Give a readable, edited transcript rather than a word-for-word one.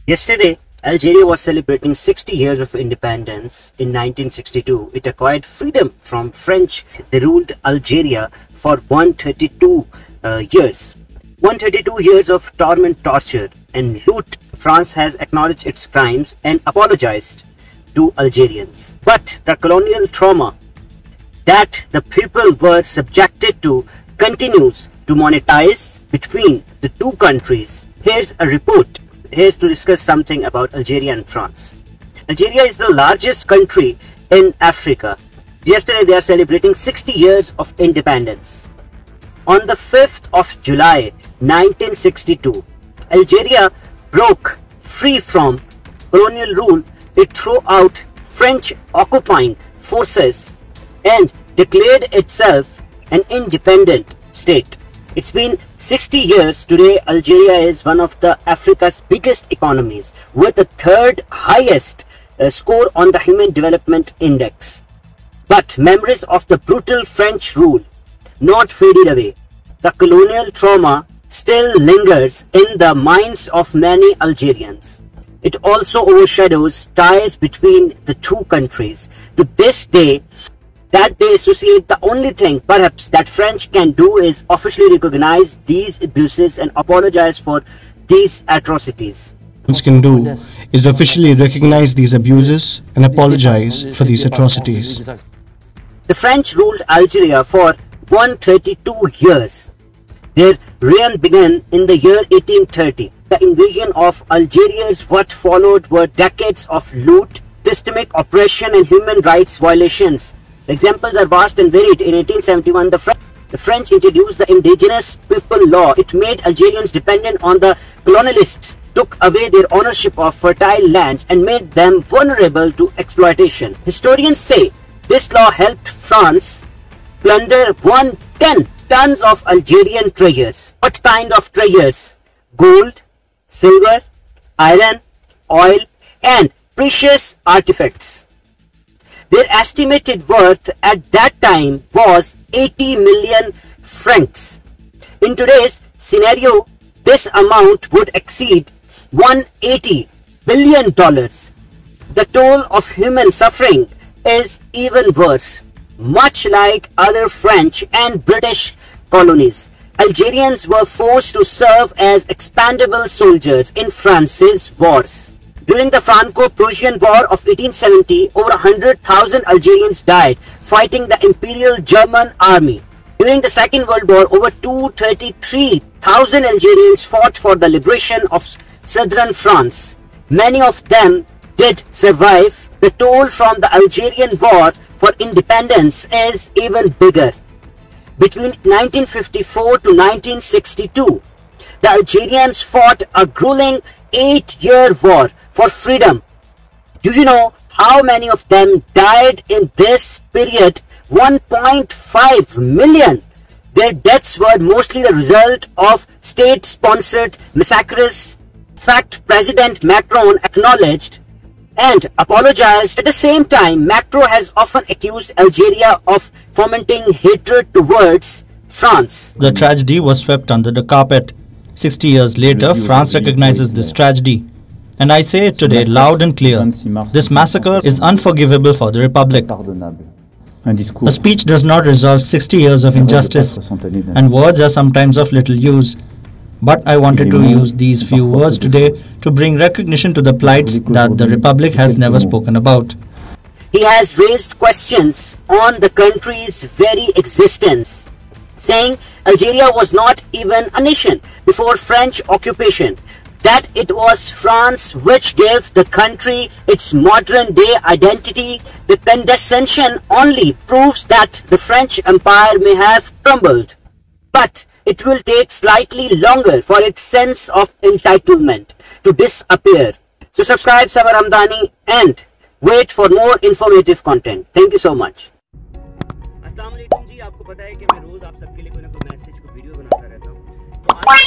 Yesterday, Algeria was celebrating 60 years of independence. In 1962, it acquired freedom from French. They ruled Algeria for 132 years. 132 years of torment, torture and loot. France has acknowledged its crimes and apologized to Algerians. But the colonial trauma that the people were subjected to continues to monetize between the two countries. Here's a report. Here's to discuss something about Algeria and France. Algeria is the largest country in Africa. Yesterday they are celebrating 60 years of independence. On the 5th of July 1962, Algeria broke free from colonial rule. It threw out French occupying forces and declared itself an independent state. It's been 60 years. Today, Algeria is one of the Africa's biggest economies with the third highest score on the Human Development Index. But memories of the brutal French rule not faded away. The colonial trauma still lingers in the minds of many Algerians. It also overshadows ties between the two countries. To this day, that they associate the only thing perhaps that French can do is officially recognize these abuses and apologize for these atrocities. Can do is officially recognize these abuses and apologize for these atrocities. The French ruled Algeria for 132 years. Their reign began in the year 1830. The invasion of Algeria, what followed were decades of loot, systemic oppression and human rights violations. The examples are vast and varied. In 1871, the French introduced the indigenous people law. It made Algerians dependent on the colonialists, took away their ownership of fertile lands and made them vulnerable to exploitation. Historians say this law helped France plunder 110 tons of Algerian treasures. What kind of treasures? Gold, silver, iron, oil and precious artifacts. Their estimated worth at that time was 80 million francs. In today's scenario, this amount would exceed $180 billion. The toll of human suffering is even worse. Much like other French and British colonies, Algerians were forced to serve as expendable soldiers in France's wars. During the Franco-Prussian War of 1870, over 100,000 Algerians died fighting the Imperial German Army. During the Second World War, over 233,000 Algerians fought for the liberation of southern France. Many of them did survive. The toll from the Algerian War for Independence is even bigger. Between 1954 to 1962, the Algerians fought a grueling 8-year war for freedom. Do you know how many of them died in this period? 1.5 million. Their deaths were mostly the result of state-sponsored massacres. In fact, President Macron acknowledged and apologized. At the same time, Macron has often accused Algeria of fomenting hatred towards France. The tragedy was swept under the carpet. 60 years later, France recognizes this tragedy. And I say it today loud and clear, this massacre is unforgivable for the Republic. A speech does not resolve 60 years of injustice, and words are sometimes of little use. But I wanted to use these few words today to bring recognition to the plights that the Republic has never spoken about. He has raised questions on the country's very existence, saying Algeria was not even a nation before French occupation, that it was France which gave the country its modern-day identity. The condescension only proves that the French Empire may have crumbled, but it will take slightly longer for its sense of entitlement to disappear. So subscribe Sabar Hamdani and wait for more informative content. Thank you so much. अस्सलाम वालेकुम जी, आपको पता है कि मैं रोज आप सबके लिए कोई ना कोई मैसेज को वीडियो बनाता रहता हूँ। तो आज